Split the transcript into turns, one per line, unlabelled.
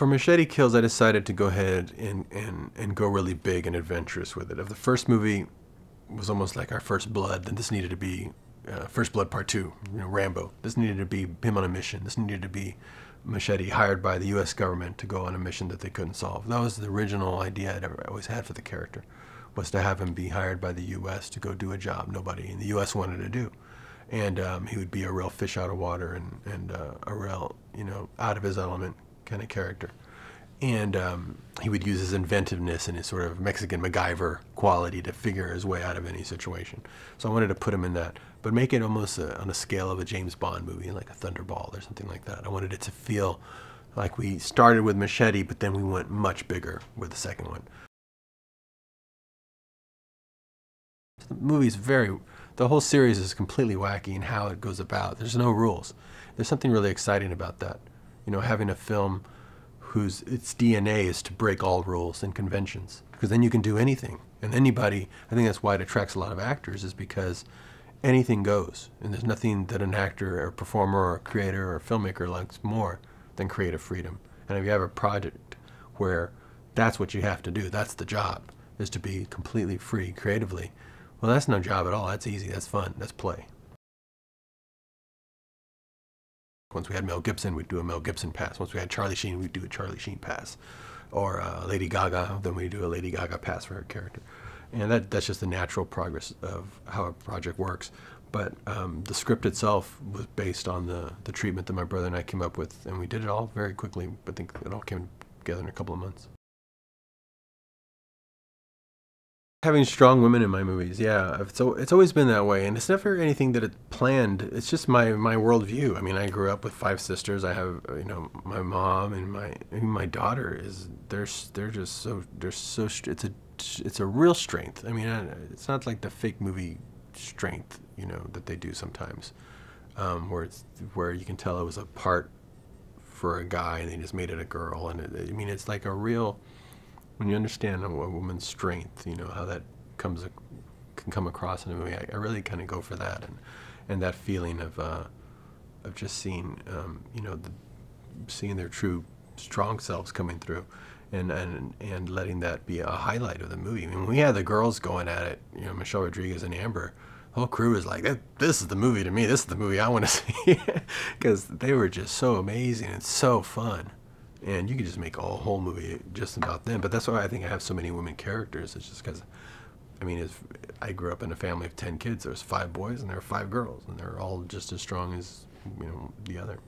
For Machete Kills, I decided to go ahead and go really big and adventurous with it. If the first movie was almost like our First Blood, then this needed to be First Blood Part 2, Rambo. This needed to be him on a mission. This needed to be Machete hired by the U.S. government to go on a mission that they couldn't solve. That was the original idea I'd always had for the character, was to have him be hired by the U.S. to go do a job nobody in the U.S. wanted to do. And he would be a real fish out of water and a real, out of his element kind of character. And he would use his inventiveness and his sort of Mexican MacGyver quality to figure his way out of any situation. So I wanted to put him in that, but make it almost on a scale of a James Bond movie, like a Thunderball or something like that. I wanted it to feel like we started with Machete, but then we went much bigger with the second one. The movie's the whole series is completely wacky in how it goes about. There's no rules. There's something really exciting about that. Having a film its DNA is to break all rules and conventions, because then you can do anything. And anybody, I think that's why it attracts a lot of actors, is because anything goes. And there's nothing that an actor or performer or creator or filmmaker likes more than creative freedom. And if you have a project where that's what you have to do, that's the job, is to be completely free creatively, well, that's no job at all. That's easy, that's fun, that's play. Once we had Mel Gibson, we'd do a Mel Gibson pass. Once we had Charlie Sheen, we'd do a Charlie Sheen pass. Or Lady Gaga, then we'd do a Lady Gaga pass for her character. And that's just the natural progress of how a project works. But the script itself was based on the treatment that my brother and I came up with, and we did it all very quickly. I think it all came together in a couple of months. Having strong women in my movies, yeah. So it's always been that way, and it's never anything that it planned. It's just my worldview. I mean, I grew up with 5 sisters. I have, my mom and my daughter is they're so it's a real strength. I mean, it's not like the fake movie strength, that they do sometimes, where you can tell it was a part for a guy and they just made it a girl, and it's like a real. When you understand a woman's strength, how that can come across in a movie, I really kind of go for that, and that feeling of just seeing, seeing their true strong selves coming through, and letting that be a highlight of the movie. I mean, when we had the girls going at it, Michelle Rodriguez and Amber, the whole crew was like, "This is the movie to me. This is the movie I want to see," because they were just so amazing and so fun. And you could just make a whole movie just about them. But that's why I think I have so many women characters. It's just because, I grew up in a family of 10 kids. There was 5 boys and there were 5 girls. And they're all just as strong as, the other.